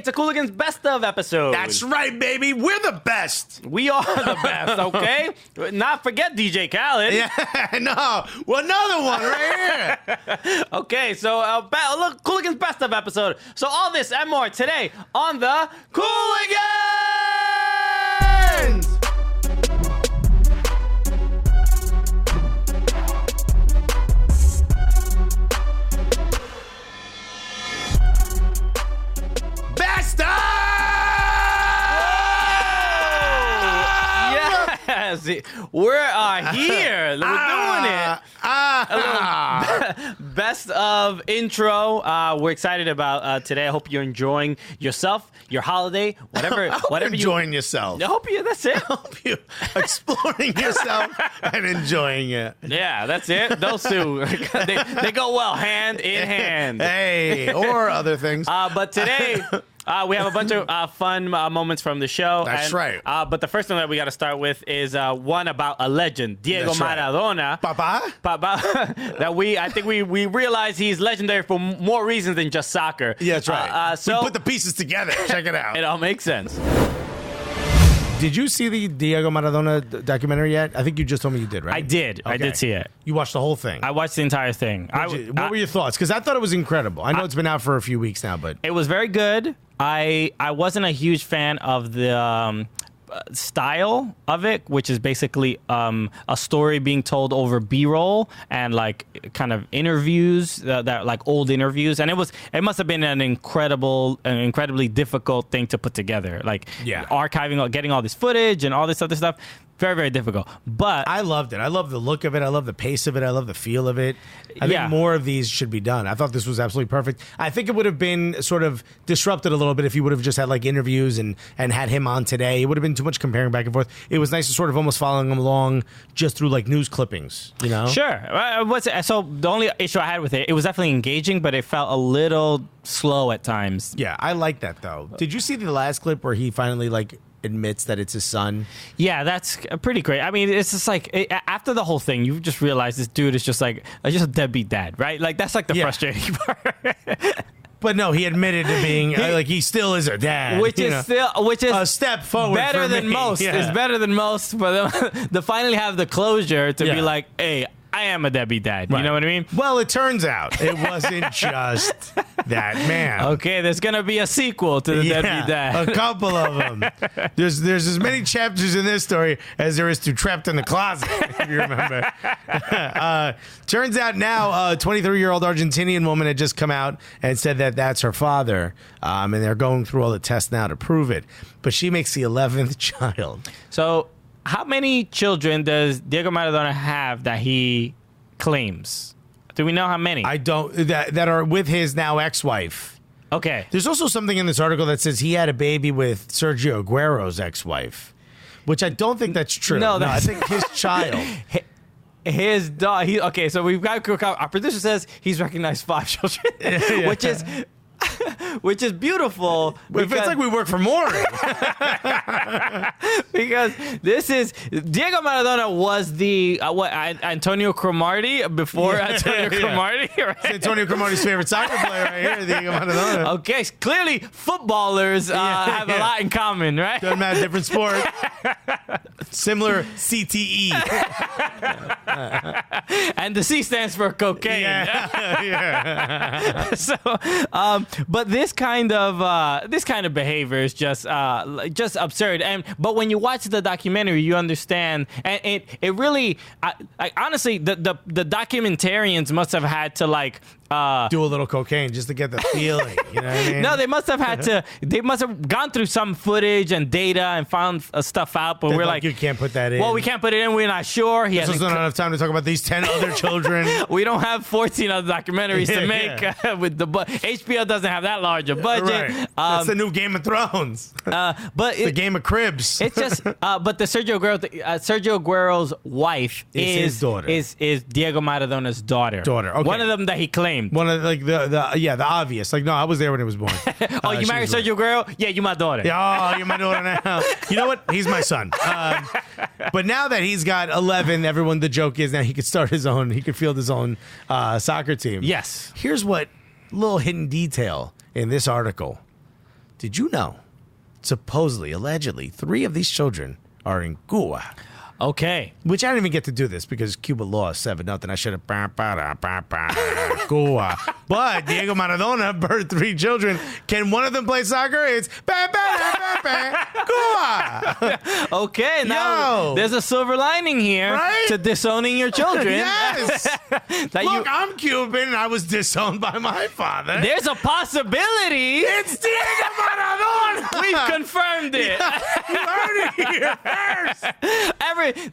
it's a Cooligans Best Of episode. That's right, baby. We're the best. We are the best, okay? Not forget DJ Khaled. Yeah, no. Well, another one right here. Okay, so look, Cooligans Best Of episode. So all this and more today on the Cooligans! Best of! Yes, we're here. We're doing it. Best of intro. We're excited about today. I hope you're enjoying yourself, your holiday, whatever. Whatever enjoying yourself. I hope you. That's it. I hope you exploring yourself and enjoying it. Yeah, that's it. Those two, they go well hand in hand. Hey, or other things. But today. We have a bunch of fun moments from the show. That's right. But the first one that we got to start with is one about a legend, Diego Maradona. Papa? That I think we realize he's legendary for more reasons than just soccer. Yeah, that's right. So we put the pieces together. Check it out. It all makes sense. Did you see the Diego Maradona documentary yet? I think you just told me you did, right? I did. Okay. I did see it. You watched the whole thing? I watched the entire thing. What were your thoughts? Because I thought it was incredible. I know it's been out for a few weeks now, but... It was very good. I wasn't a huge fan of the style of it, which is basically a story being told over B-roll and like kind of interviews that like old interviews, and it must have been an incredibly difficult thing to put together, like archiving, getting all this footage and all this other stuff. Very, very difficult. But I loved it. I love the look of it. I love the pace of it. I love the feel of it. I think more of these should be done. I thought this was absolutely perfect. I think it would have been sort of disrupted a little bit if you would have just had like interviews and had him on today. It would have been too much comparing back and forth. It was nice to sort of almost following him along just through like news clippings, you know? Sure. So the only issue I had with it was definitely engaging, but it felt a little slow at times. Yeah, I like that though. Did you see the last clip where he finally like admits that it's his son? Yeah, that's pretty great. I mean, it's just like after the whole thing, you just realize this dude is just like just a deadbeat dad, right? Like that's like the frustrating part. But no, he admitted to being like he still is a dad, which is a step forward. Better than most. Yeah. It's better than most for them to finally have the closure to be like, hey, I am a deadbeat dad. Right. You know what I mean? Well, it turns out it wasn't just that, man. Okay, there's going to be a sequel to the deadbeat dad. A couple of them. There's as many chapters in this story as there is to Trapped in the Closet, if you remember. Turns out now a 23-year-old Argentinian woman had just come out and said that that's her father, and they're going through all the tests now to prove it. But she makes the 11th child. So... how many children does Diego Maradona have that he claims? Do we know how many? I don't. That are with his now ex-wife. Okay. There's also something in this article that says he had a baby with Sergio Aguero's ex-wife, which I don't think that's true. No, I think his child. His dog. Okay, so we've got our producer says he's recognized 5 children, which is beautiful. It's like we work for Maury. Because this is Diego Maradona was the Antonio Cromartie before Antonio Cromartie. Right? It's Antonio Cromartie's favorite soccer player right here, Diego Maradona. Okay, clearly footballers have a lot in common, right? Doesn't matter, different sport. Similar CTE. And the C stands for cocaine. Yeah. So, but this kind of behavior is just absurd. But when you watch the documentary, you understand, and it really, honestly, the documentarians must have had to like. Do a little cocaine just to get the feeling. You know what I mean? No, they must have had to. They must have gone through some footage and data and found stuff out. But we're like, you can't put that in. Well, we can't put it in. We're not sure. This wasn't enough time to talk about these 10 other children. We don't have 14 other documentaries to make with the HBO doesn't have that large a budget. Right. That's the new Game of Thrones. But the Game of Cribs. It's just. But the Sergio Aguero's wife is his daughter. Is Diego Maradona's daughter. Okay. One of them that he claimed. One of like the obvious. Like, no, I was there when he was born. Oh, you married Sergio Aguero? Yeah, you're my daughter. Yeah, you're my daughter now. You know what? He's my son. But now that he's got 11, the joke is now he could start his own. He could field his own soccer team. Yes. Here's what little hidden detail in this article. Did you know, supposedly, allegedly, 3 of these children are in Cuba? Okay. Which I didn't even get to do this because Cuba lost 7-0. I should have Cuba. But Diego Maradona birthed 3 children. Can one of them play soccer? It's Cuba. Okay, now there's a silver lining here to disowning your children. Yes. Look, I'm Cuban and I was disowned by my father. There's a possibility. It's Diego Maradona. We've confirmed it. You heard it here first.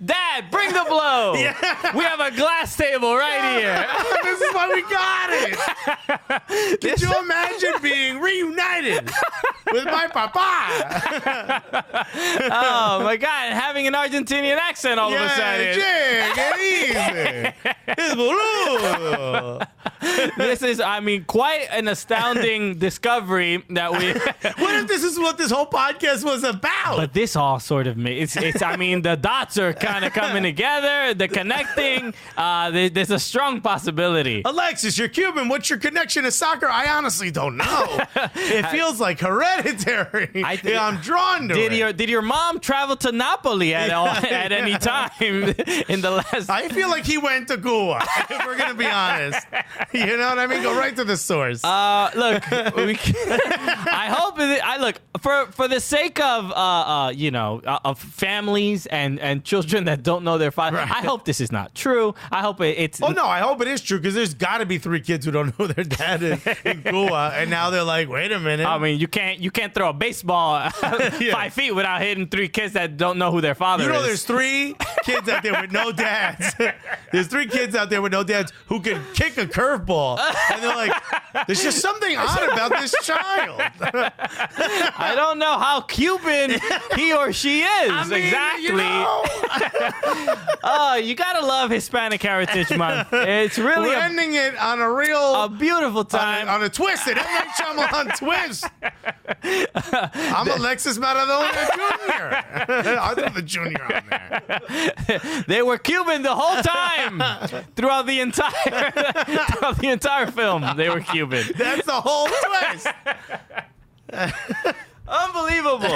Dad, bring the blow. Yeah. We have a glass table right here. This is why we got it. Could you imagine being reunited with my papa? Oh my God, having an Argentinian accent all of a sudden. Get easy. It's boludo. This is, I mean, quite an astounding discovery that we. What if this is what this whole podcast was about? But this all sort of it's I mean, the dots are kind of coming together, the connecting. There's a strong possibility. Alexis, you're Cuban. What's your connection to soccer? I honestly don't know. It feels like hereditary. I'm drawn to it. Did your mom travel to Napoli at any time in the last? I feel like he went to Cuba, if we're going to be honest. You know what I mean? Go right to the source. Look, I hope look for the sake of of families and children that don't know their father. Right. I hope this is not true. I hope it's. Oh no, I hope it is true because there's got to be 3 kids who don't know their dad is in Cuba, and now they're like, wait a minute. I mean, you can't throw a baseball 5 feet without hitting 3 kids that don't know who their father is. You know, there's 3 kids out there with no dads. There's 3 kids out there with no dads who can kick a curveball, and they're like, there's just something odd about this child. I don't know how Cuban he or she is. I mean, exactly. You know. Oh, you gotta love Hispanic Heritage Month. It's really we're ending it on a beautiful time on a twist. It ain't Shyamalan twist. I'm Alexis Maradona Jr. I threw the junior on there. They were Cuban the whole time throughout the entire film. They were Cuban. That's the whole twist. Unbelievable.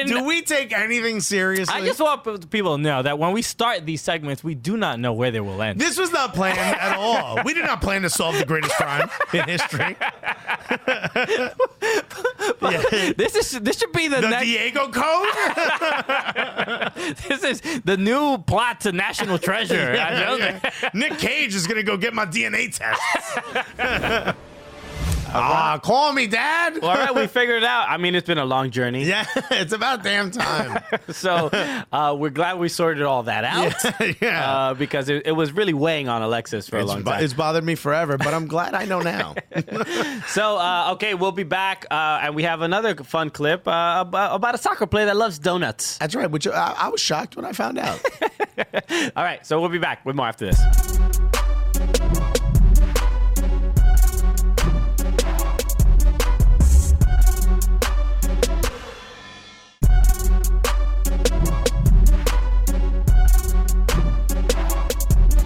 Do we take anything seriously? I just want people to know that when we start these segments, we do not know where they will end. This was not planned at all. We did not plan to solve the greatest crime in history. This should be the next Diego Code. This is the new plot to National Treasure. Nick Cage is gonna go get my DNA tests. Call me, Dad. All right, we figured it out. I mean, it's been a long journey. Yeah, it's about damn time. So we're glad we sorted all that out. Yeah. Because it was really weighing on Alexis for a long time. It's bothered me forever, but I'm glad I know now. So, okay, we'll be back, and we have another fun clip about a soccer player that loves donuts. That's right, which I was shocked when I found out. All right, so we'll be back with more after this.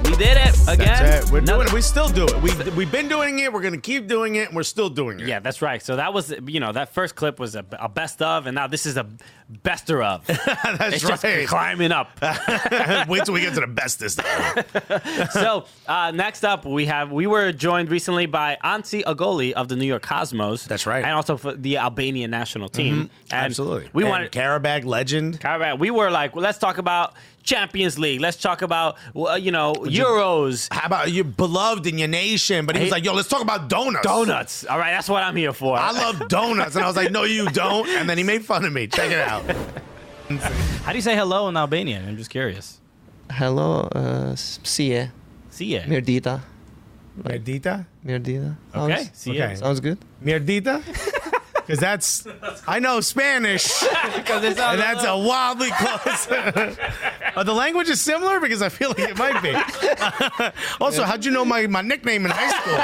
We did it again. That's it. We're doing it. We still do it. We've been doing it. We're going to keep doing it. And we're still doing it. Yeah, that's right. So that was, that first clip was a best of, and now this is a bester of. That's it's right. Just climbing up. Wait till we get to the bestest. So next up, we were joined recently by Ansi Agolli of the New York Cosmos. That's right. And also for the Albanian national team. Mm-hmm. And absolutely. We wanted Karabag legend. Karabag. We were like, well, let's talk about Champions League. Let's talk about, Euros. How about you beloved in your nation? But he was like, yo, let's talk about donuts. Donuts. All right, that's what I'm here for. I love donuts. And I was like, no, you don't. And then he made fun of me. Check it out. How do you say hello in Albanian? I'm just curious. Hello, sie. Sie. Mirdita. Mirdita? Mirdita. Okay. Sie. Okay. Sounds good. Mirdita? Because I know Spanish, and that's a wildly close. Are the languages similar? Because I feel like it might be. Also, how'd you know my nickname in high school?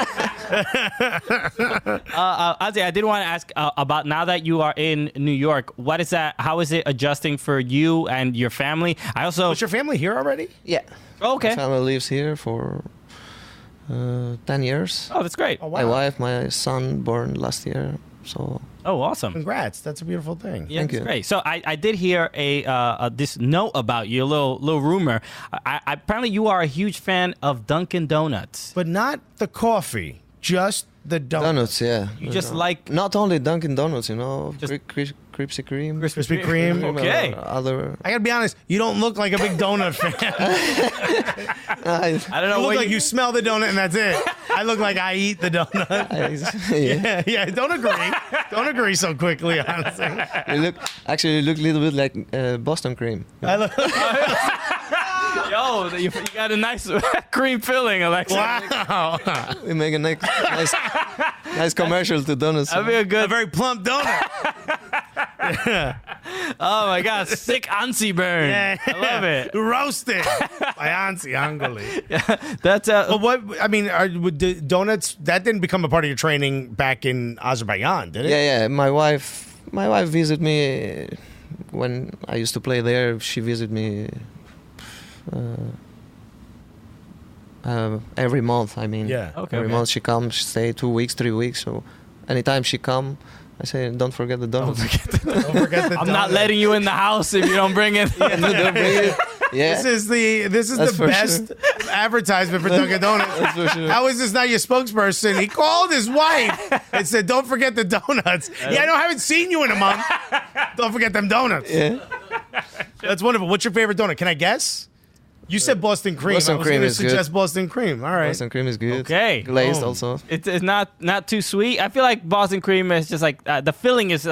Ansi, I did want to ask about now that you are in New York, what is that? How is it adjusting for you and your family? Was your family here already? Yeah. Oh, okay. My family lives here for 10 years. Oh, that's great. Oh, wow. My wife, my son, born last year. So Oh, awesome. Congrats. That's a beautiful thing. Yeah, Thank that's you. great. So I did hear this note about you, a little rumor. Apparently, you are a huge fan of Dunkin' Donuts. But not the coffee, just the donuts, yeah. You just like Not only Dunkin' Donuts, you know, Just- Krispy Kreme. Krispy Kreme. Okay. Other. I gotta be honest, you don't look like a big donut fan. I, I don't know You what look like you smell the donut and that's it. I look like I eat the donut. yeah. Yeah, don't agree. Don't agree so quickly, honestly. You look a little bit like Boston cream. I look, Yo, you got a nice cream filling, Alexis. wow. We make a nice commercial to donuts. That'd be a A good. very plump donut. Oh my God, sick Ansi burn. Yeah. I love it. Roasted by Ansi Agolli. That's But what, I mean, would the donuts, that didn't become a part of your training back in Azerbaijan, did it? Yeah. My wife visited me when I used to play there. She visited me every month. I mean, Yeah. Okay, every okay. month she comes, she stay 2 weeks, 3 weeks. So anytime she come, I say, don't forget the donuts. Don't forget the I'm not donut. letting you in the house if you don't bring it. Don't bring it. Yeah, This is the That's for best advertisement for Dunkin' Donuts. that's for sure. How is this not your spokesperson? He called his wife and said, "Don't forget the donuts." Yeah, I haven't seen you in a month. Don't forget them donuts. Yeah. That's wonderful. What's your favorite donut? Can I guess? You said Boston cream. Boston I was cream gonna is good. suggest Boston cream. All right. Boston cream is good. Okay. Glazed Boom. also. It's not too sweet. I feel like Boston cream is just like the filling is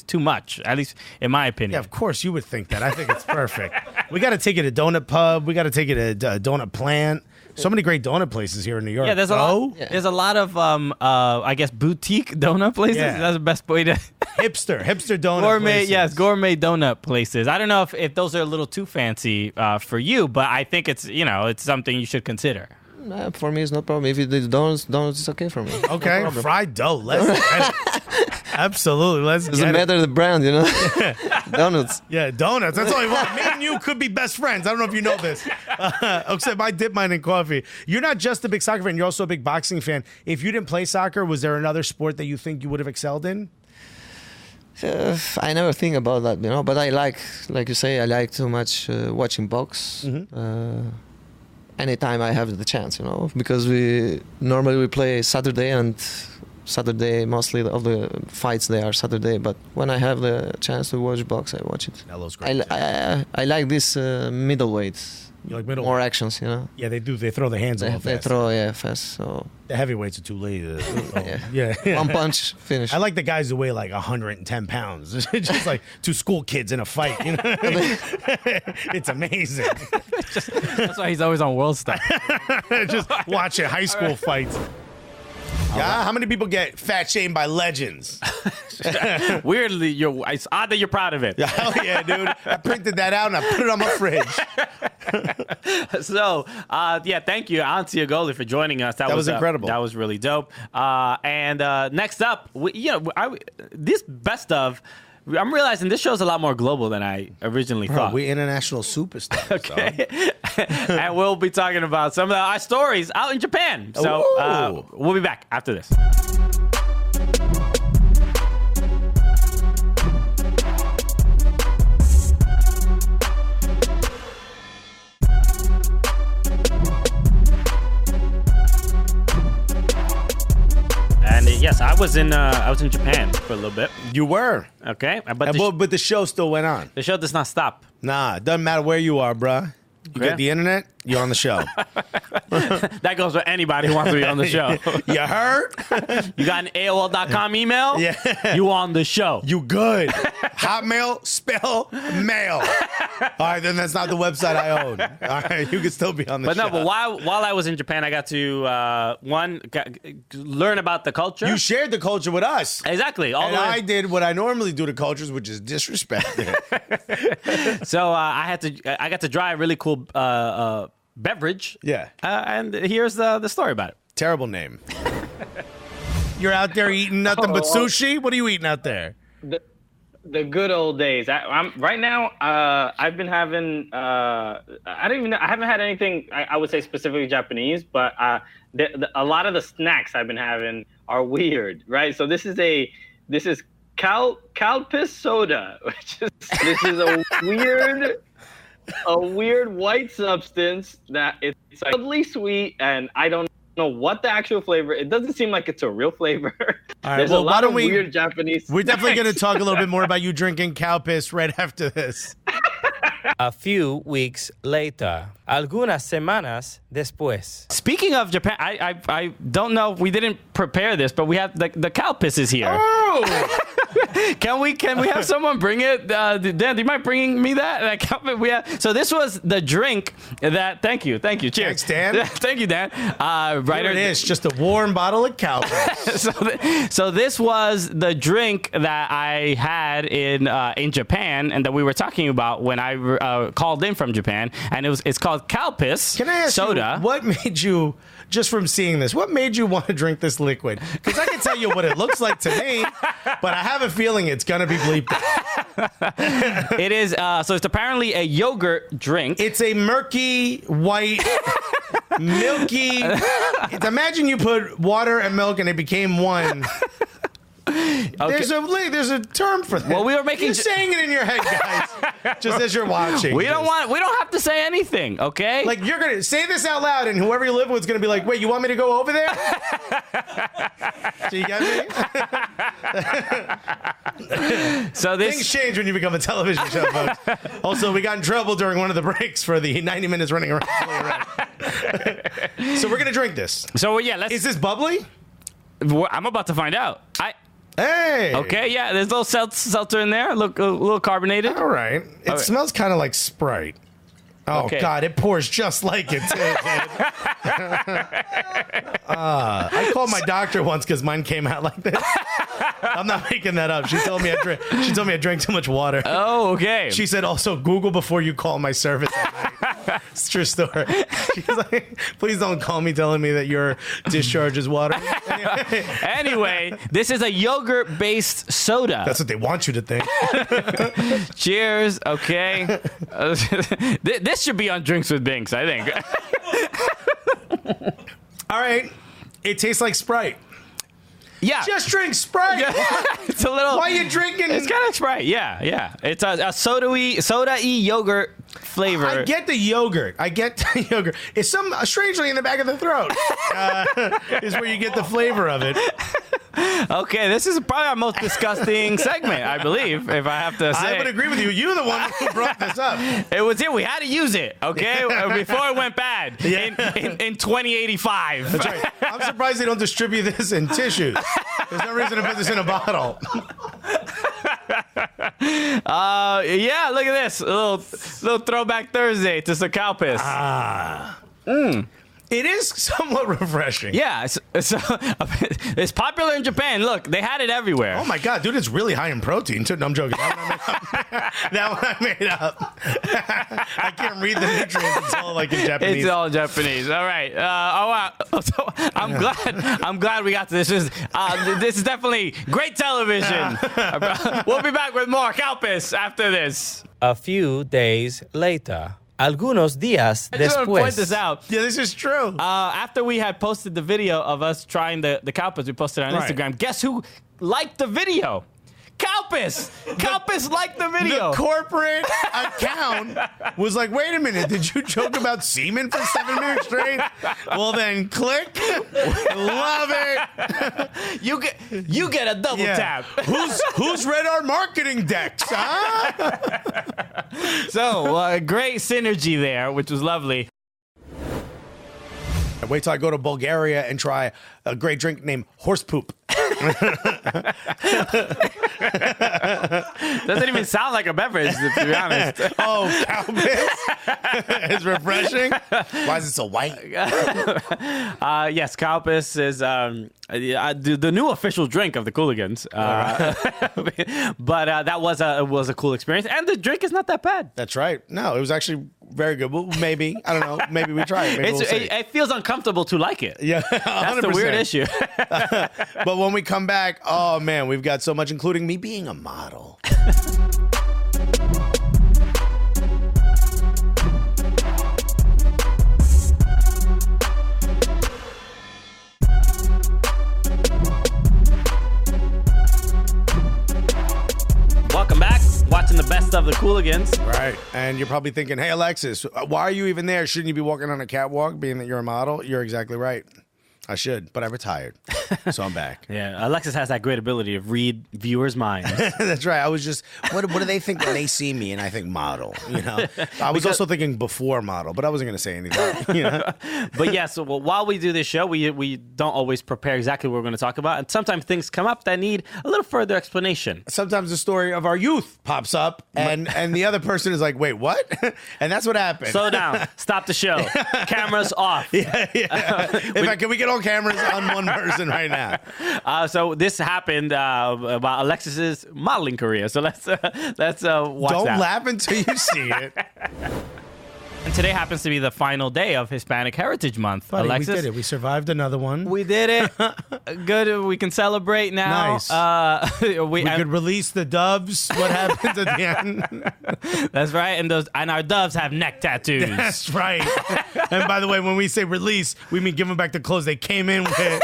too much. At least in my opinion. Yeah, of course you would think that. I think it's perfect. We got to take it to Donut Pub. We got to take it to Donut Plant. So many great donut places here in New York. Yeah, there's a lot. Yeah. There's a lot of I guess boutique donut places. Yeah. That's the best way to hipster donut gourmet. places. Yes, gourmet donut places. I don't know if those are a little too fancy for you, but I think it's it's something you should consider. For me, it's no problem. If you do donuts is okay for me. Okay, No problem. fried dough. Let's get it. Absolutely. Let's Doesn't get it. matter the brand, you know. Donuts. Yeah, donuts. That's all I want. Me and you could be best friends. I don't know if you know this. Except I dip mine in coffee. You're not just a big soccer fan. You're also a big boxing fan. If you didn't play soccer, was there another sport that you think you would have excelled in? I never think about that, you know. But I like you say, I like too much watching box. Anytime I have the chance, you know, because we normally play Saturday and Saturday mostly of the fights they are Saturday. But when I have the chance to watch box, I watch it. Hello's great. I like this middleweight. You like middle? More actions, you know. Yeah, they do. They throw the hands a They, little they fast. throw fast. So The heavyweights are too late. Yeah. Yeah. one punch finish. I like the guys who weigh like 110 pounds. It's just like two school kids in a fight. You know? It's amazing. That's why he's always on World Star. Just watching high school fights. Yeah, how many people get fat shamed by legends? Weirdly, it's odd that you're proud of it. Hell yeah, dude. I printed that out and I put it on my fridge. So, thank you, Ansi Agolli, for joining us. That was incredible. That was really dope. And next up, this best of. I'm realizing this show's a lot more global than I originally thought. We international superstars. Okay. And we'll be talking about some of our stories out in Japan. So Ooh. we'll be back after this. And yes, I was in Japan for a little bit. You were. Okay, But the show still went on. the show does not stop. Nah, it doesn't matter where you are, bruh. You Okay. get the internet, you're on the show. That goes for anybody who wants to be on the show. You heard? You got an AOL.com email? Yeah. You on the show. You good. Hotmail, spell, mail. All right, then that's not the website I own. All right, you can still be on the But show. no, but while I was in Japan, I got to, learn about the culture. You shared the culture with us. Exactly. All And the way. I did what I normally do to cultures, which is disrespect it. So I got to try a really cool beverage. Yeah. And here's the story about it. Terrible name. You're out there eating nothing but sushi? What are you eating out there? The good old days. I'm right now. I've been having. I haven't had anything. I would say specifically Japanese, but a lot of the snacks I've been having are weird, right? So this is a This is Calpis soda, this is a weird white substance that it's like oddly sweet, and I don't know what the actual flavor. It doesn't seem like it's a real flavor. All right, There's well, a lot why don't of we- weird Japanese. We're definitely going to talk a little bit more about you drinking Calpis right after this. A few weeks later, algunas semanas después. Speaking of Japan, I don't know. We didn't prepare this, but we have the Calpis is here. Oh! Can we have someone bring it? Dan, do you mind bringing me that Calpis? So this was the drink that. Thank you. Cheers, Thanks, Dan. Thank you, Dan. Here it is, just a warm bottle of Calpis. So this was the drink that I had in Japan, and that we were talking about when I called in from Japan, and it's called Calpis. Can I ask soda. you, what made you, just from seeing this, what made you want to drink this liquid? Because I can tell you what it looks like to me, but I have a feeling it's going to be bleeped out. It is, so it's apparently a yogurt drink. It's a murky, white, milky. Imagine you put water and milk and it became one. There's a term for that. Well, we were making. You're saying it in your head, guys, just as you're watching. We don't have to say anything, okay? Like, you're gonna say this out loud, and whoever you live with is gonna be like, "Wait, you want me to go over there?" Do you get me? So Things this. change when you become a television show, folks. Also, we got in trouble during one of the breaks for the 90 minutes running around. So we're gonna drink this. So yeah, let's. Is this bubbly? I'm about to find out. Hey. Okay, yeah. There's a little seltzer in there. Look, a little carbonated. All right. It right. smells kind of like Sprite. Oh, Okay. God, it pours just like it did. I called my doctor once because mine came out like this. I'm not making that up. She told me I drank too much water. Oh, okay. She said, also, Google before you call my service at night. It's a true story. She's like, please don't call me telling me that your discharge is water. Anyway, this is a yogurt-based soda. That's what they want you to think. Cheers. Okay. This should be on Drinks with Binks, I think. All right. It tastes like Sprite. Yeah. Just drink Sprite. It's a little. Why are you drinking? It's kind of Sprite. Yeah. It's a soda-y yogurt flavor. I get the yogurt. It's strangely in the back of the throat is where you get the flavor of it. Okay, this is probably our most disgusting segment, I believe, if I have to say. I would agree with you. You're the one who brought this up. It was here. We had to use it, okay, before it went bad in 2085. That's right. I'm surprised they don't distribute this in tissues. There's no reason to put this in a bottle. Yeah, look at this. A little throwback Thursday to some Calpis. It is somewhat refreshing. Yeah, it's popular in Japan. Look, they had it everywhere. Oh my God, dude, it's really high in protein too. No, I'm joking. That one I made up. I can't read the nutrients. It's all like in Japanese. It's all Japanese. All right. So I'm glad we got to this. This is definitely great television. We'll be back with more Calpis after this. A few days later. Algunos días I just want to después. point this out. Yeah, this is true. After we had posted the video of us trying the Calpis, we posted it on Right. Instagram. Guess who liked the video? Calpis! Calpis liked the video. The corporate account was like, wait a minute, did you joke about semen for 7 minutes straight? Well, then click. Love it. You get a double tap. Who's read our marketing decks, huh? So, great synergy there, which was lovely. Wait till I go to Bulgaria and try a great drink named horse poop. Doesn't even sound like a beverage, to be honest. Oh, Calpis. It's refreshing. Why is it so white? Yes, Calpis is the new official drink of the Cooligans. But that was a cool experience, and the drink is not that bad. That's right. No, it was actually very good. Well, maybe. I don't know. Maybe we try it. Maybe we'll see. It feels uncomfortable to like it. Yeah, 100%. That's the weird issue. But when we come back, oh man, we've got so much, including me being a model. watching the best of the Cooligans. Right. And you're probably thinking, hey, Alexis, why are you even there? Shouldn't you be walking on a catwalk, being that you're a model? You're exactly right. I should, but I retired, so I'm back. Yeah, Alexis has that great ability to read viewers' minds. That's right. I was just, what do they think when they see me? And I think model, I was also thinking before model, but I wasn't going to say anything, But yeah, so while we do this show, we don't always prepare exactly what we're going to talk about. And sometimes things come up that need a little further explanation. Sometimes the story of our youth pops up, and the other person is like, wait, what? And that's what happened. Slow down. Stop the show. Cameras off. Can we get all cameras on one person right now? So this happened about Alexis's modeling career. So let's watch Don't that. laugh until you see it. And today happens to be the final day of Hispanic Heritage Month. Buddy, Alexis, we did it. We survived another one. we did it. Good. We can celebrate now. Nice. We could release the doves. What happens at the end? That's right. And our doves have neck tattoos. That's right. And by the way, when we say release, we mean give them back the clothes they came in with,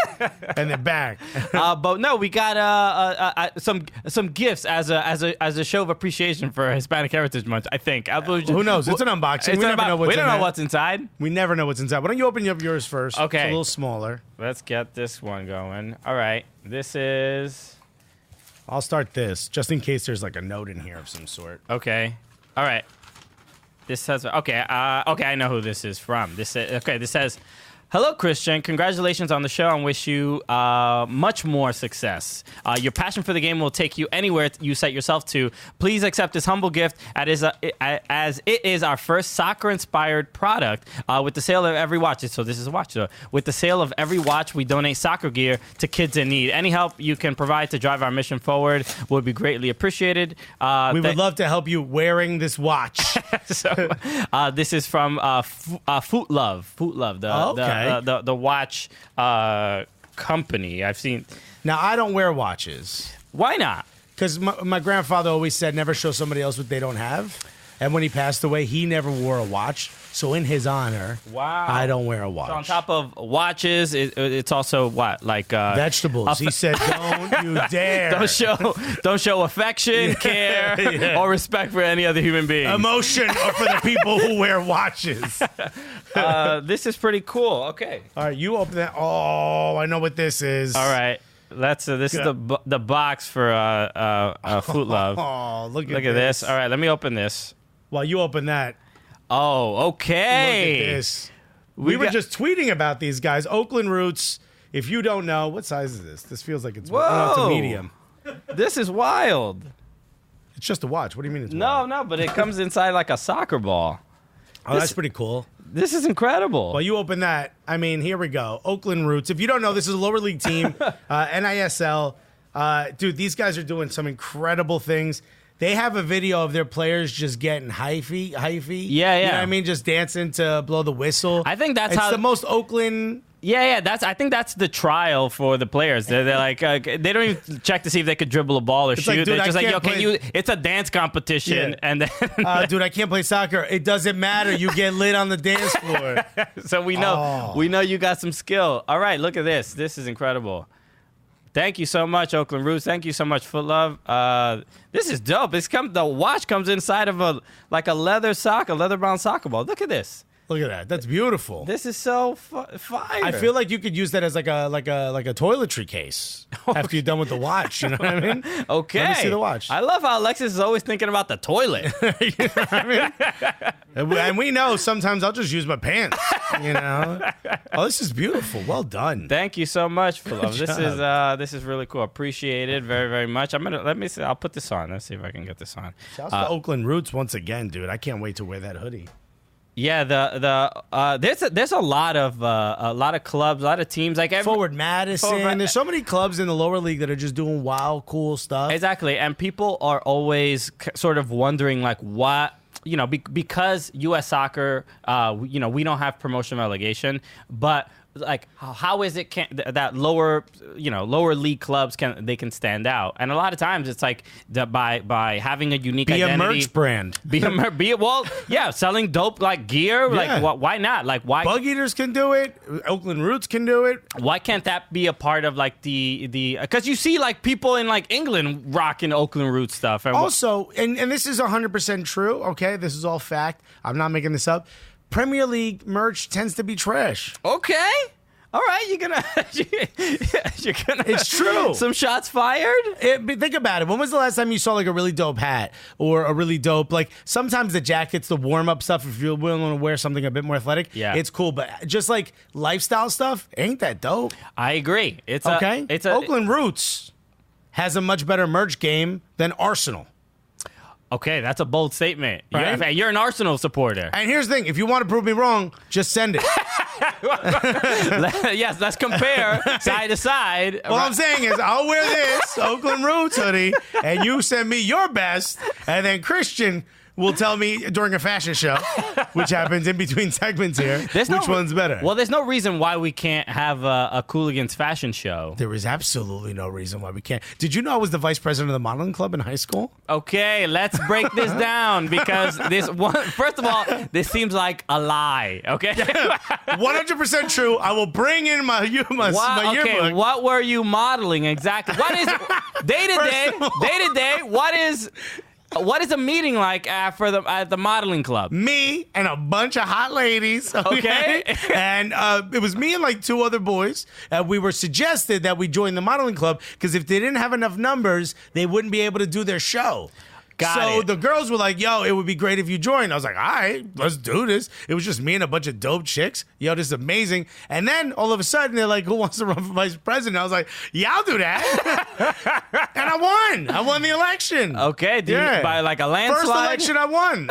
and they're back. But no, we got some gifts as a show of appreciation for Hispanic Heritage Month. I think. Who knows? It's an unboxing. We don't know what's inside. We never know what's inside. Why don't you open up yours first? Okay. It's a little smaller. Let's get this one going. All right. This is I'll start this, just in case there's like a note in here of some sort. okay. All right. This says okay. Okay, I know who this is from. This says, "Hello, Christian. Congratulations on the show and wish you much more success. Your passion for the game will take you anywhere you set yourself to. Please accept this humble gift as it is our first soccer-inspired product. With the sale of every watch, so this is a watch. So with the sale of every watch, we donate soccer gear to kids in need. Any help you can provide to drive our mission forward would be greatly appreciated. We would love to help you wearing this watch. So this is from Foot Love. The watch company. I've seen. Now, I don't wear watches. Why not? Because my grandfather always said never show somebody else what they don't have. And when he passed away, he never wore a watch. So in his honor, Wow. I don't wear a watch. So on top of watches, it's also what? Like vegetables. He said, don't you dare. Don't show affection, care, or respect for any other human being. Emotion or for the people who wear watches. This is pretty cool. Okay. All right, you open that. Oh, I know what this is. All right. This is the box for Foot Love. Oh, look at this. All right, let me open this. While you open that. Oh, okay. Look at this. We were just tweeting about these guys. Oakland Roots. If you don't know, what size is this? This feels like it's a medium. This is wild. It's just a watch. What do you mean it's wild? No, but it comes inside like a soccer ball. Oh, that's pretty cool. This is incredible. Well, you open that. I mean, here we go. Oakland Roots. If you don't know, this is a lower league team, NISL. Dude, these guys are doing some incredible things. They have a video of their players just getting hyphy. Yeah. You know what I mean? Just dancing to blow the whistle. I think it's the most Oakland. Yeah. I think that's the trial for the players. They're like, they don't even check to see if they could dribble a ball or shoot. Like, dude, They're just like, yo, play... it's a dance competition. Yeah. And then, dude, I can't play soccer. It doesn't matter. You get lit on the dance floor. So we know you got some skill. All right, look at this. This is incredible. Thank you so much, Oakland Roots. Thank you so much, Foot Love. This is dope. The watch comes inside of a leather-bound soccer ball. Look at this. Look at that. That's beautiful. This is so fire. I feel like you could use that as like a toiletry case after you're done with the watch. You know what I mean? Okay. Let me see the watch. I love how Alexis is always thinking about the toilet. You know what I mean? And we know sometimes I'll just use my pants. You know? Oh, this is beautiful. Well done. Thank you so much, Philip. This is really cool. Appreciated very, very much. Let me see. I'll put this on. Let's see if I can get this on. Shouts to Oakland Roots once again, dude. I can't wait to wear that hoodie. Yeah, there's a lot of clubs, a lot of teams like Forward Madison. There's so many clubs in the lower league that are just doing wild, cool stuff. Exactly, and people are always sort of wondering like what. You know, because U.S. soccer, we don't have promotion relegation, but like how is it that lower league clubs can stand out? And a lot of times it's like by having a unique identity. Be a merch brand. Selling dope like gear. Yeah. Like why not? Like why? Bug Eaters can do it. Oakland Roots can do it. Why can't that be a part of like the because you see like people in like England rocking Oakland Roots stuff. And also, and this is 100% true. Okay, this is all fact. I'm not making this up. Premier League merch tends to be trash. Okay. All right, you're gonna. It's true. Some shots fired. But think about it. When was the last time you saw like a really dope hat or a really dope like? Sometimes the jackets, the warm up stuff. If you're willing to wear something a bit more athletic, it's cool. But just like lifestyle stuff, ain't that dope? I agree. It's Oakland Roots has a much better merch game than Arsenal. Okay, that's a bold statement. Right? You're an Arsenal supporter. And here's the thing: if you want to prove me wrong, just send it. Yes, let's compare side to side. What I'm saying is, I'll wear this Oakland Roots hoodie, and you send me your best, and then Christian will tell me during a fashion show, which happens in between segments here, which one's better. Well, there's no reason why we can't have a Cooligans fashion show. There is absolutely no reason why we can't. Did you know I was the vice president of the modeling club in high school? Okay, let's break this down because first of all, this seems like a lie. Okay, 100% true. I will bring in my yearbook. Okay, what were you modeling exactly? What is day to day? What is a meeting like at the modeling club? Me and a bunch of hot ladies. Okay. And it was me and like two other boys. We were suggested that we join the modeling club because if they didn't have enough numbers, they wouldn't be able to do their show. So the girls were like, yo, it would be great if you joined. I was like, all right, let's do this. It was just me and a bunch of dope chicks. Yo, this is amazing. And then all of a sudden, they're like, who wants to run for vice president? I was like, yeah, I'll do that. And I won. I won the election. Okay, by like a landslide? First election I won.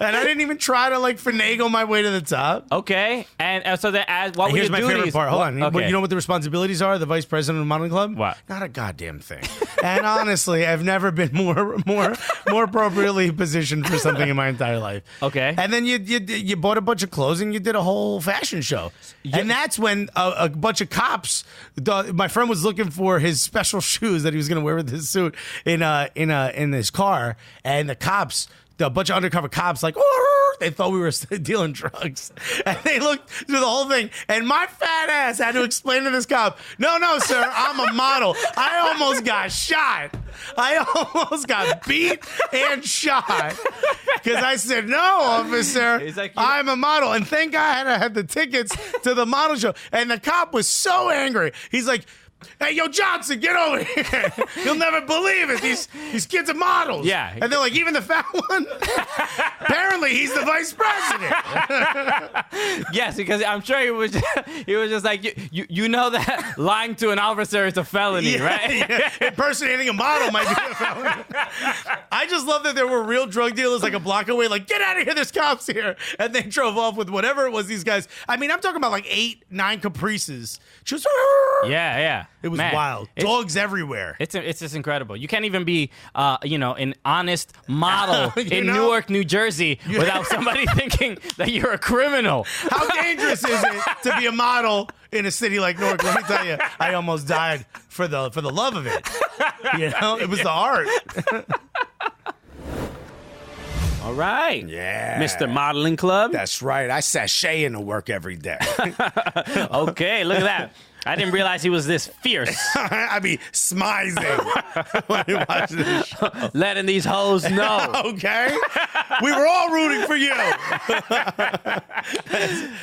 And I didn't even try to like finagle my way to the top. Okay. And so what were here's your my duties? favorite part. Hold on. Okay. You know what the responsibilities are? The vice president of the modeling club? What? Not a goddamn thing. And honestly, I've never been more appropriately positioned for something in my entire life. Okay. And then you bought a bunch of clothes and you did a whole fashion show. And that's when a bunch of cops. My friend was looking for his special shoes that he was going to wear with his suit in his car, and the cops. A bunch of undercover cops, like, they thought we were dealing drugs. And they looked through the whole thing. And my fat ass had to explain to this cop, no, sir, I'm a model. I almost got shot. I almost got beat and shot. Because I said, no, officer, like, I'm a model. And thank God I had the tickets to the model show. And the cop was so angry. He's like, hey, yo, Johnson, get over here. You'll never believe it. These kids are models. Yeah. And they're like, even the fat one? Apparently, he's the vice president. Yes, because I'm sure he was just like, you know that lying to an officer is a felony, right? Yeah. Impersonating a model might be a felony. I just love that there were real drug dealers like a block away, like, get out of here, there's cops here. And they drove off with whatever it was these guys. I mean, I'm talking about like 8, 9 Caprices. Just Yeah. It was Man, wild. Dogs everywhere. It's just incredible. You can't even be, an honest model in Newark, New Jersey, without somebody thinking that you're a criminal. How dangerous is it to be a model in a city like Newark? Let me tell you, I almost died for the love of it. It was the art. All right. Yeah. Mr. Modeling Club. That's right. I sashay into work every day. Okay, look at that. I didn't realize he was this fierce. I be smizing when you watch this show. Letting these hoes know. Okay? We were all rooting for you.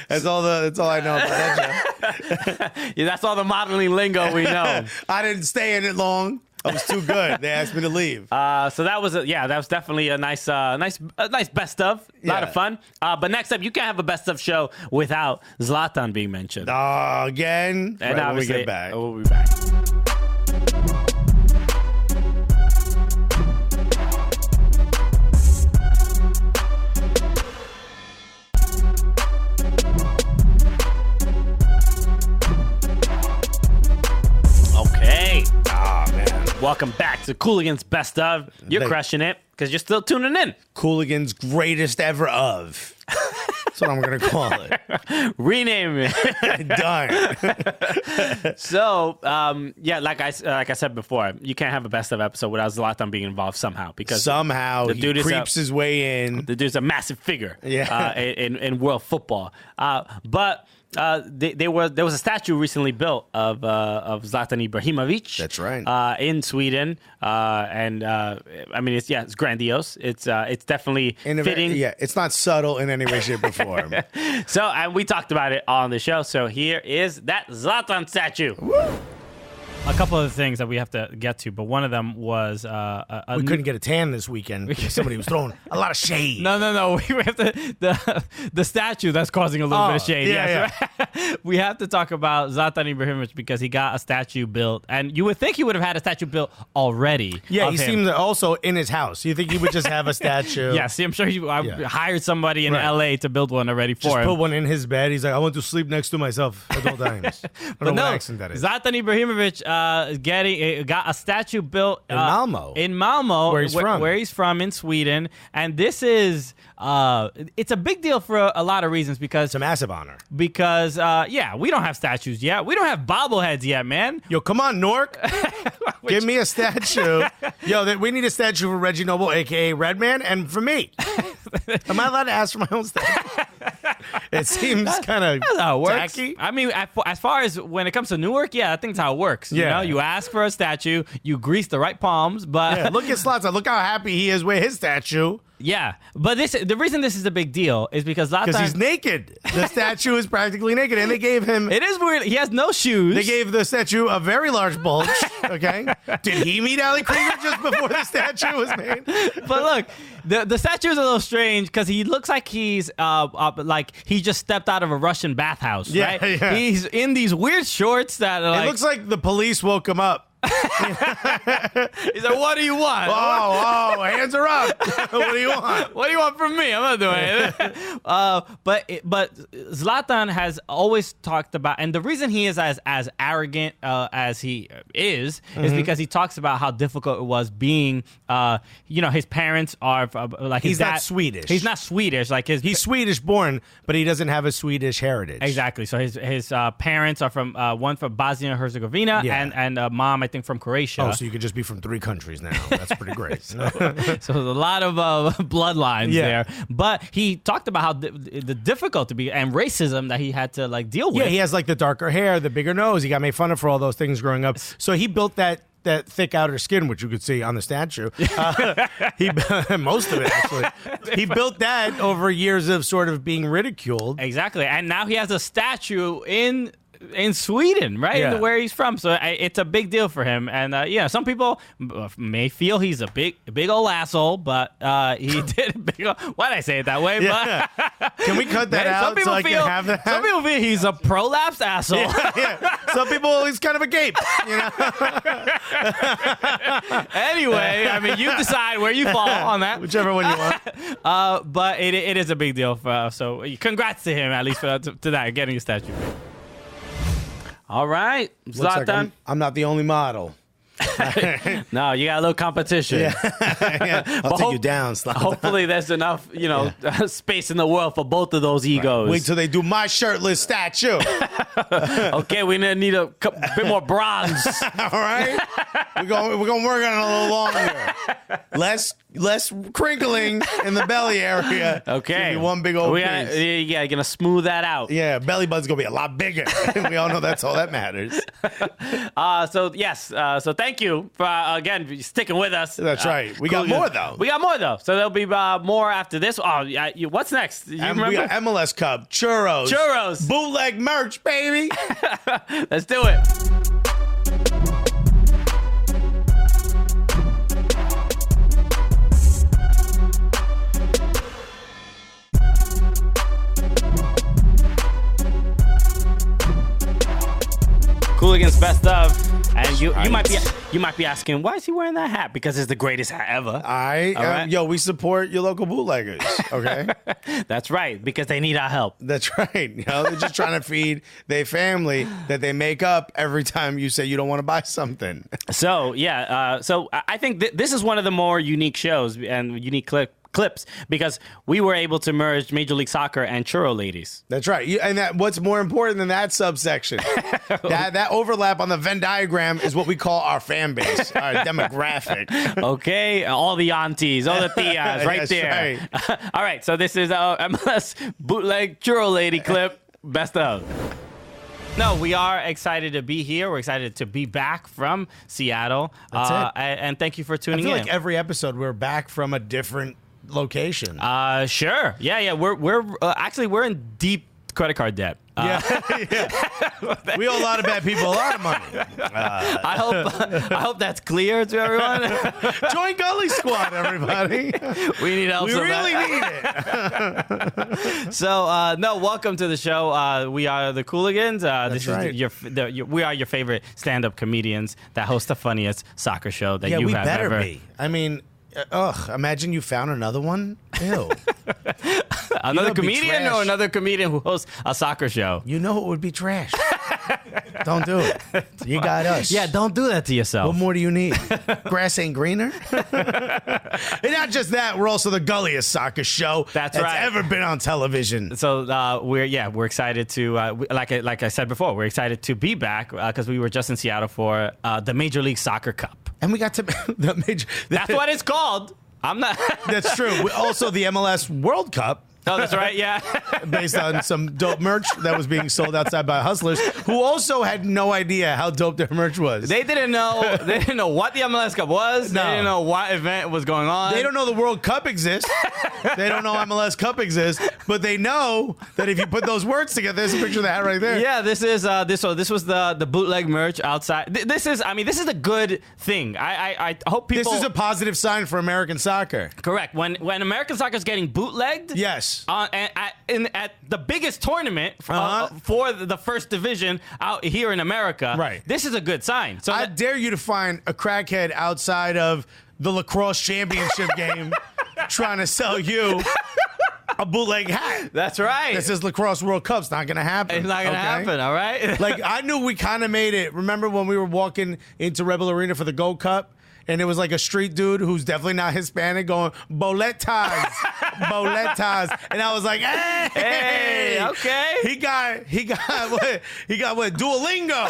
That's all I know about that show. Yeah, that's all the modeling lingo we know. I didn't stay in it long. I was too good. They asked me to leave. So that was definitely a nice best of. A lot of fun. But next up, you can't have a best of show without Zlatan being mentioned. Again. And right when we get back. We'll be back. Welcome back to Cooligans Best Of. You're crushing it because you're still tuning in. Cooligans greatest ever of. That's what I'm going to call it. Rename it. Done. So, like I said before, you can't have a best of episode without Zlatan being involved somehow because Somehow the he dude is creeps his way in. the dude's a massive figure Yeah. in world football. But there was a statue recently built of Zlatan Ibrahimovic. That's right. In Sweden, and I mean it's grandiose. It's definitely fitting. It's not subtle in any way, shape, or form. So, and we talked about it on the show. So here is that Zlatan statue. A couple of things that we have to get to, but one of them was We couldn't get a tan this weekend because somebody was throwing a lot of shade. No. We have to the statue that's causing a little bit of shade. Yeah, We have to talk about Zlatan Ibrahimovic because he got a statue built, and you would think he would have had a statue built already. Yeah, of he him. seemed also in his house. You think he would just have a statue? Yeah, see, I'm sure he hired somebody in Right. LA to build one already for Just him. put one in his bed. He's like, I want to sleep next to myself at all times. I don't know what accent that is. Zlatan Ibrahimovic got a statue built In Malmo. In Malmo, Where he's from. Where he's from in Sweden, and this is it's a big deal for a lot of reasons because It's a massive honor. we don't have statues yet. We don't have bobbleheads yet, man. Yo, come on, Nork. Give me a statue. Yo, we need a statue for Reggie Noble, a.k.a. Redman, and for me. Am I allowed to ask for my own statue? It seems kind of That's how it works. tacky. I mean, as far as when it comes to Newark, I think that's how it works. You Yeah. know, you ask for a statue, you grease the right palms, but Yeah, look at Zlatan. Look how happy he is with his statue. But the reason this is a big deal is because Because Zlatan. he's naked. The statue is practically naked. And they gave him... It is weird. He has no shoes. They gave the statue a very large bulge, okay? Did he meet Ali Krieger just before the statue was made? But look, the statue is a little strange because he looks like he's like he just stepped out of a Russian bathhouse, Yeah, right? yeah. He's in these weird shorts that are It looks like the police woke him up. he's like, what do you want? Oh, hands are up. What do you want? What do you want from me? I'm not doing anything. But Zlatan has always talked about, and the reason he is as arrogant as he is because he talks about how difficult it was being, his parents are like his He's dad, not Swedish. He's not Swedish. Like He's Swedish born, but he doesn't have a Swedish heritage. Exactly. So his parents are from one from Bosnia and Herzegovina and mom, I think, from Croatia. Oh, so you could just be from 3 countries now. That's pretty great. So there's a lot of bloodlines there. But he talked about how the difficulty and racism that he had to like deal with. Yeah, he has like the darker hair, the bigger nose. He got made fun of for all those things growing up. So he built that thick outer skin, which you could see on the statue. He most of it, actually. He built that over years of sort of being ridiculed. Exactly. And now he has a statue in Sweden, right? Yeah. Where he's from. So it's a big deal for him. And some people may feel he's a big old asshole, but he did a big old, why'd I say it that way? Yeah. But Can we cut that out so I can have that? Some people feel he's a prolapsed asshole. Yeah. Some people, he's kind of a gape. You know? Anyway, I mean, you decide where you fall on that. Whichever one you want. But it is a big deal for us. So congrats to him, at least to that, getting a statue. All right, Looks like Zlatan. I'm not the only model. No, you got a little competition. Yeah. I'll take you down, Zlatan. Hopefully, there's enough, space in the world for both of those egos. Wait till they do my shirtless statue. Okay, we need a bit more bronze. All right, we're going to work on it a little longer. Less crinkling in the belly area. Okay, It's gonna be one big old piece. Gonna smooth that out. Yeah, belly button's gonna be a lot bigger. We all know that's all that matters. So thank you for again sticking with us. That's right. We got more though. We got more though. So there'll be more after this. Oh, what's next? You And we remember? got MLS Cup, churros, bootleg merch, baby. Let's do it. Cooligans best of, and you might be asking, why is he wearing that hat? Because it's the greatest hat ever. All right. Yo, we support your local bootleggers. Okay, That's right, because they need our help. that's right. They're just trying to feed their family that they make up every time you say you don't want to buy something. So I think this is one of the more unique shows and unique clips because we were able to merge Major League Soccer and churro ladies. That's right. And what's more important than that subsection? that overlap on the Venn diagram is what we call our fan base, our demographic. Okay, all the aunties, all the tias, right That's there. right. All right, so this is MLS bootleg churro lady clip. Best of. No, we are excited to be here. We're excited to be back from Seattle. That's it. And thank you for I tuning feel in. like every episode we're back from a different location. Sure. Yeah. We're actually we're in deep credit card debt. Yeah. We owe a lot of bad people a lot of money. I hope that's clear to everyone. Join Gully Squad, everybody. We need help. We so really bad. need it. So, no, welcome to the show. We are the Cooligans. This right. is we are your favorite stand-up comedians that host the funniest soccer show that Yeah, you we have better ever. be. I mean, imagine you found another one. Ew. Another it'd be comedian trash. or another comedian who hosts a soccer show? You know it would be trash. Don't do it. You got us. Yeah, don't do that to yourself. What more do you need? Grass ain't greener. And not just that, we're also the gulliest soccer show That's right. ever been on television. So we're excited to like I said before, we're excited to be back because we were just in Seattle for the Major League Soccer Cup. And we got to the major. That's what it's called. I'm not. That's true. Also, the MLS World Cup. Oh, that's right. Yeah. Based on some dope merch that was being sold outside by hustlers who also had no idea how dope their merch was. They didn't know. They didn't know what the MLS Cup was. No. They didn't know what event was going on. They don't know the World Cup exists. They don't know MLS Cup exists, but they know that if you put those words together, there's a picture of the hat right there. Yeah, this is this. So this was the bootleg merch outside. This is a good thing. I hope people. This is a positive sign for American soccer. correct when American soccer is getting bootlegged. Yes. At the biggest tournament Uh-huh. for the first division out here in America. Right. This is a good sign. So I dare you to find a crackhead outside of the lacrosse championship game trying to sell you a bootleg hat. that's right. That says lacrosse World Cup's not going to happen. It's not gonna okay? happen. All right. Like, I knew we kind of made it. Remember when we were walking into Rebel Arena for the Gold Cup? And it was like a street dude who's definitely not Hispanic going, boletas, boletas. And I was like, hey, okay. He got what? Duolingo,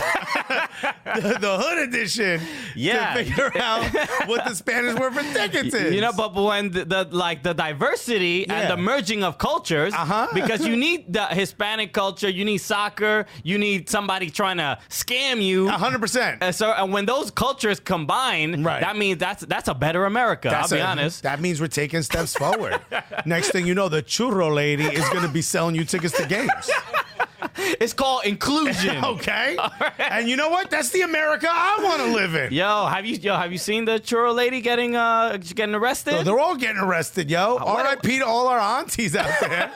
the hood edition. Yeah. To figure out what the Spanish word for tickets is. You know, but when the diversity Yeah. and the merging of cultures, Uh-huh. because you need the Hispanic culture, you need soccer, you need somebody trying to scam you. 100%. And when those cultures combine, Right. that means that's a better America. I'll be honest. That means we're taking steps forward. Next thing you know, the churro lady is going to be selling you tickets to games. It's called inclusion. Okay. And you know what? That's the America I want to live in. Have you seen the churro lady getting arrested? So they're all getting arrested, yo. what- R.I.P. to all our aunties out there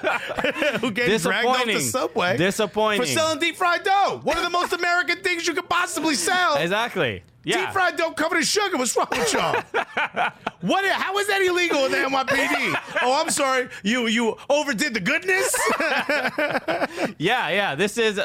who get dragged off the subway. Disappointing. For selling deep fried dough. One of the most American things you could possibly sell. Exactly. Yeah. Deep fried dough covered in sugar. What's wrong with y'all? How is that illegal in the NYPD? Oh, I'm sorry. You overdid the goodness? Yeah. This is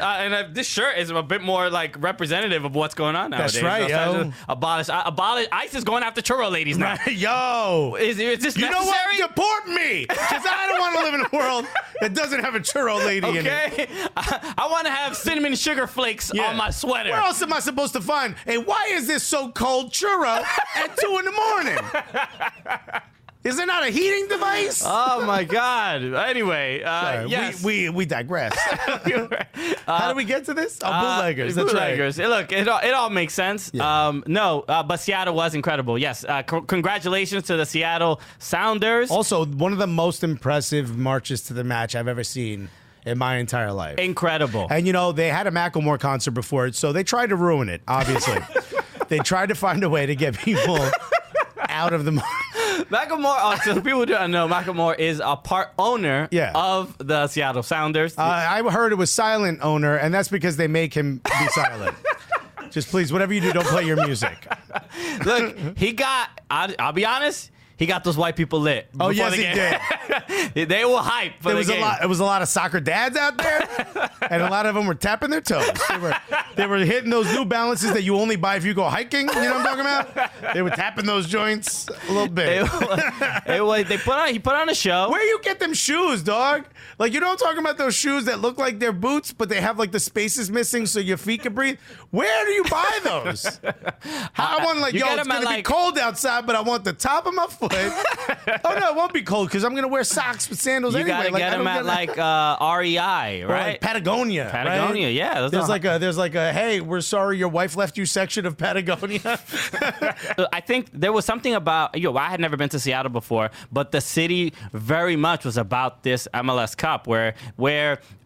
this shirt is a bit more like representative of what's going on nowadays. That's right, yo. Abolish. ICE is going after churro ladies now. Yo. Is this You necessary? know what? Deport me. Because I don't want to live in a world that doesn't have a churro lady in it. Okay. I want to have cinnamon sugar flakes Yeah. on my sweater. Where else am I supposed to find? And why is this so-called churro at 2 a.m? Is there not a heating device? Oh my God. Anyway, Sorry, yes. we digress. How do we get to this? Oh, bootleggers. That's bootleggers. Look, it all makes sense. Yeah. But Seattle was incredible. Yes. Congratulations to the Seattle Sounders. Also, one of the most impressive marches to the match I've ever seen in my entire life. Incredible. And, they had a Macklemore concert before it, so they tried to ruin it, obviously. They tried to find a way to get people out of the Macklemore, so people who don't know, Macklemore is a part owner Yeah. of the Seattle Sounders. I heard it was silent owner, and that's because they make him be silent. Just please, whatever you do, don't play your music. Look, I'll be honest, He got those white people lit. Oh, before yes, the he game. did. They were hyped for There the was game. it was a lot of soccer dads out there, and a lot of them were tapping their toes. They were hitting those New Balances that you only buy if you go hiking. You know what I'm talking about? They were tapping those joints a little bit. He put on a show. Where you get them shoes, dog? Like, you know what I'm talking about? Those shoes that look like they're boots, but they have like the spaces missing so your feet can breathe. Where do you buy those? I want You get it's them at, gonna be cold outside, but I want the top of my foot. Oh no, it won't be cold because I'm gonna wear socks with sandals You anyway. gotta get them at REI, or right? like Patagonia. Patagonia, right? yeah. There's like a hey, we're sorry your wife left you section of Patagonia. I think there was something about I had never been to Seattle before, but the city very much was about this MLS Cup where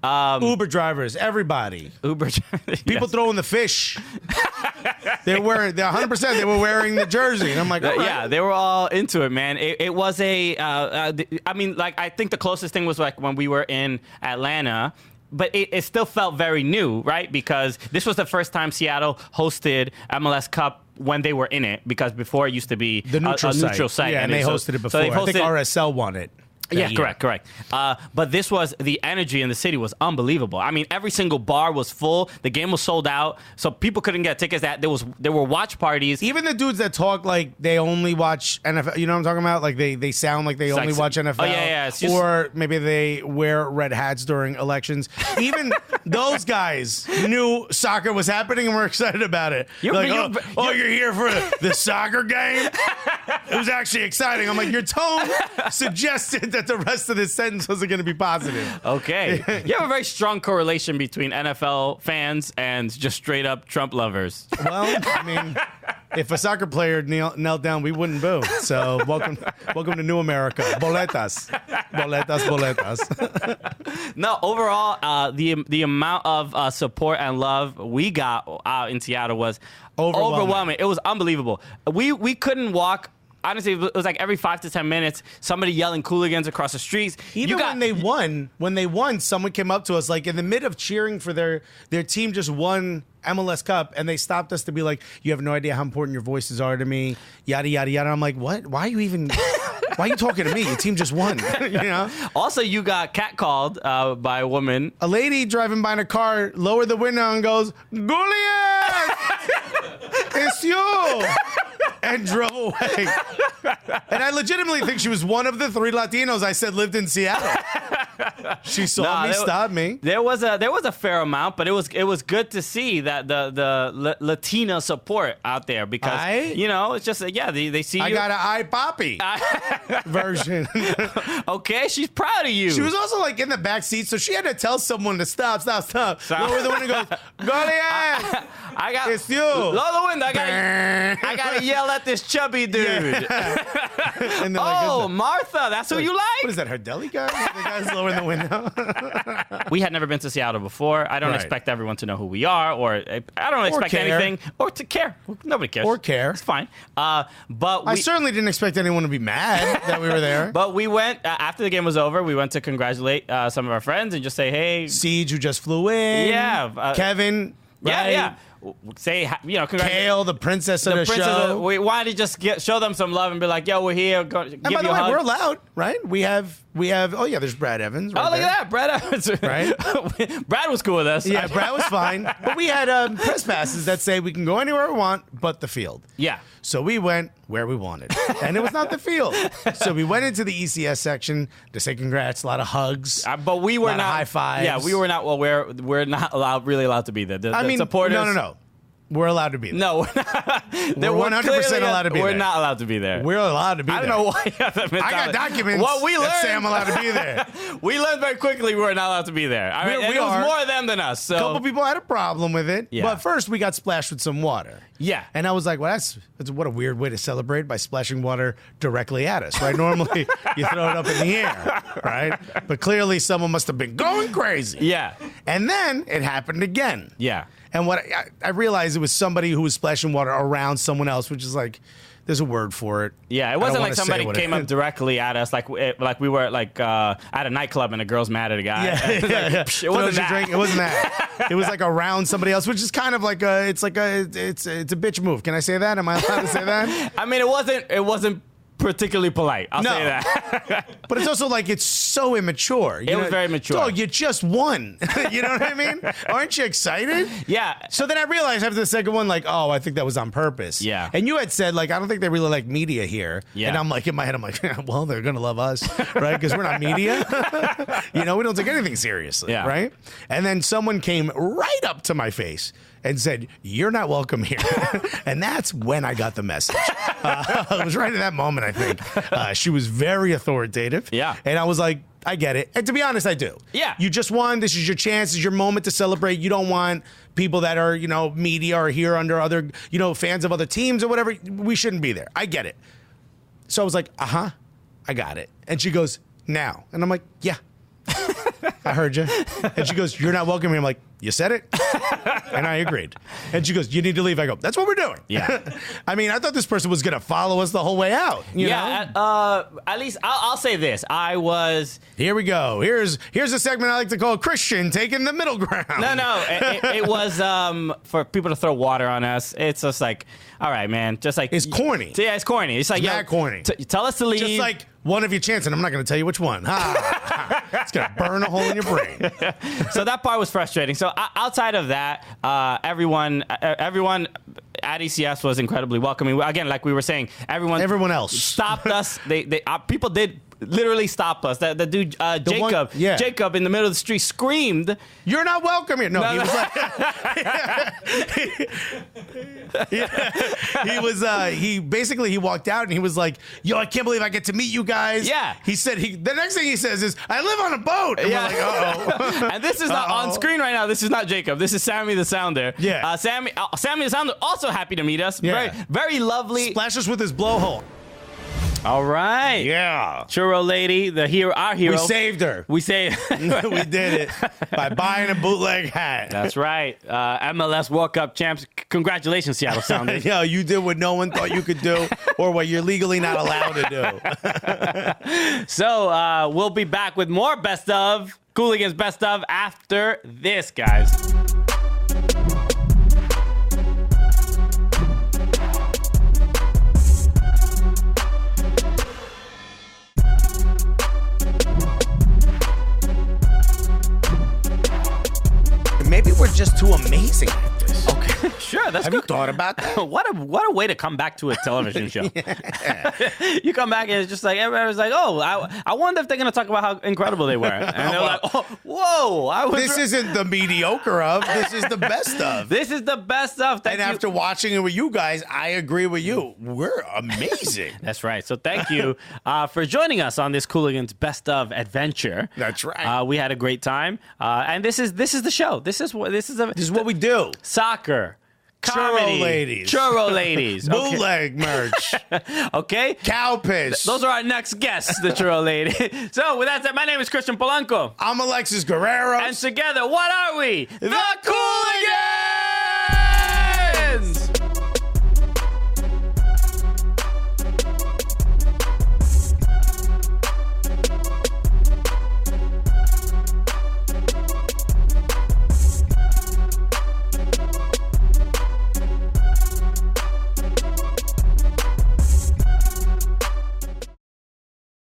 Uber drivers, everybody, people throwing the fish. They're 100%. They were wearing the jersey, and I'm like, all right. Yeah, they were all into it, man. It was I mean, like, I think the closest thing was like when we were in Atlanta. But it still felt very new, right? Because this was the first time Seattle hosted MLS Cup when they were in it. Because before it used to be the neutral site. Yeah, and they hosted it before. I think RSL won it. Yeah, correct. But this was, the energy in the city was unbelievable. I mean, every single bar was full. The game was sold out, so people couldn't get tickets. There were watch parties. Even the dudes that talk like they only watch NFL, you know what I'm talking about? Like they sound like they only watch NFL. Oh, yeah. Or maybe they wear red hats during elections. Even those guys knew soccer was happening and were excited about it. You're here for the soccer game? It was actually exciting. I'm like, your tone suggested that the rest of this sentence wasn't going to be positive. Okay. You have a very strong correlation between NFL fans and just straight up Trump lovers. Well, I mean, if a soccer player knelt down, we wouldn't boo. So welcome to New America. Boletas. No, overall, the amount of support and love we got out in Seattle was overwhelming. It was unbelievable. We couldn't walk. Honestly, it was like every 5 to 10 minutes, somebody yelling Cooligans across the streets. Even when they won, someone came up to us like in the mid of cheering for their team just won MLS Cup, and they stopped us to be like, "You have no idea how important your voices are to me." Yada yada yada. I'm like, "What? Why are you talking to me? Your team just won." You know. Also, you got catcalled by a woman. A lady driving by in a car lowered the window and goes, "Gullians, it's you." And drove away. And I legitimately think she was one of the 3 Latinos I said lived in Seattle. She saw me, stopped me. There was a fair amount, but it was good to see that the Latina support out there because it's just they see you. I got an I Poppy version. Okay, she's proud of you. She was also like in the back seat, so she had to tell someone to stop. Lower the window and goes, Gullians, it's you. Lower the window. I gotta yell at this chubby dude. Yeah. And like, Martha, that's who you like? What is that, her deli guy? The guy's lowering the window. We had never been to Seattle before. I don't expect everyone to know who we are, or I don't expect anything, or to care. Nobody cares. Or care. It's fine. But I certainly didn't expect anyone to be mad that we were there. But we went, after the game was over, we went to congratulate some of our friends and just say, hey. Siege, who just flew in. Yeah. Kevin. Right? Yeah. Say, Kale, the princess of the show. We wanted to just show them some love and be like, yo, we're here. Give and by the way, we're allowed, right? We have, there's Brad Evans. Right look at that. Brad Evans. Right? Brad was cool with us. Yeah, Brad was fine. But we had press passes that say we can go anywhere we want but the field. Yeah. So we went where we wanted. And it was not the field. So we went into the ECS section to say congrats, a lot of hugs. But we were not. High fives. Yeah, we were not. Well, we're not really allowed to be there. The supporters. No. We're allowed to be there. No, we're not. We're 100% allowed to be there. We're not allowed to be there. We're allowed to be there. I don't know why you have that mentality. I got documents that say I'm allowed to be there. We learned very quickly we were not allowed to be there. It was more them than us. So. A couple people had a problem with it. Yeah. But first, we got splashed with some water. Yeah. And I was like, well, that's what a weird way to celebrate by splashing water directly at us, right? Normally, you throw it up in the air, right? But clearly, someone must have been going crazy. Yeah. And then it happened again. Yeah. And what I realized it was somebody who was splashing water around someone else, which is like, there's a word for it. Yeah, it wasn't like somebody came up directly at us, like we were at a nightclub and a girl's mad at a guy. Yeah. It wasn't that. It wasn't that. It was like around somebody else, which is kind of like it's a bitch move. Can I say that? Am I allowed to say that? I mean, it wasn't particularly polite. I'll No. say that. But it's also like it's so immature. It was very mature. Dog, you just won. You know what I mean? Aren't you excited? Yeah. So then I realized after the second one, like, oh, I think that was on purpose. Yeah. And you had said, like, I don't think they really like media here. Yeah. And I'm like, in my head, I'm like, well, they're going to love us, right? Because we're not media. You know, we don't take anything seriously, Yeah. right? And then someone came right up to my face and said, you're not welcome here. And that's when I got the message. It was right at that moment, I think. She was very authoritative. Yeah. And I was like, I get it. And to be honest, I do. Yeah. You just won. This is your chance. This is your moment to celebrate. You don't want people that are, you know, media or here under other, you know, fans of other teams or whatever. We shouldn't be there. I get it. So I was like, I got it. And she goes, now. And I'm like, yeah. I heard you. And she goes, you're not welcome here. I'm like, you said it? And I agreed. And she goes, you need to leave. I go, that's what we're doing. Yeah. I mean, I thought this person was going to follow us the whole way out. You know? At least I'll say this. I was... Here we go. Here's a segment I like to call Christian taking the middle ground. No. It was for people to throw water on us. It's just like, all right, man. Just like... It's corny. Yeah, it's corny. It's like, mad corny. Tell us to leave. Just like one of your chances, and I'm not going to tell you which one. It's going to burn a hole in your brain. So that part was frustrating. So outside of that, everyone at ECS was incredibly welcoming. Again, like we were saying, everyone else stopped us. People did literally stop us. The dude Jacob, yeah. Jacob in the middle of the street screamed, "You're not welcome here." No, he was like, he walked out and he was like, "Yo, I can't believe I get to meet you guys." Yeah. He said the next thing he says is, "I live on a boat." And Yeah. we're like, uh-oh. And this is not on screen right now. This is not Jacob. This is Sammy the Sounder. Yeah. Sammy the Sounder also happy to meet us. Yeah. Very, very lovely. Splash us with his blowhole. All right. Yeah. Churro lady, our hero. We saved her. We saved. We did it by buying a bootleg hat. That's right. MLS World Cup champs. Congratulations, Seattle Sounders. Yo, you did what no one thought you could do or what you're legally not allowed to do. So we'll be back with more Best of, Cooligans Best of, after this, guys. Maybe we're just too amazing at this. Okay, sure. That's Have good. you thought about that? What a way to come back to a television show. You come back and it's just like everybody's like, oh, I wonder if they're gonna talk about how incredible they were, and they're like, oh, whoa, This isn't the mediocre of. This is the best of. This is the best of. And after watching it with you guys, I agree with you. We're amazing. That's right. So thank you for joining us on this Cooligans Best of adventure. That's right. We had a great time, and this is the show. This is what we do. Soccer. Comedy, Churro ladies. Churro ladies. Bootleg merch. Okay. Cowpiss. Those are our next guests, the Churro lady. So with that said, my name is Christian Polanco. I'm Alexis Guerrero. And together, what are we? The Cooligans!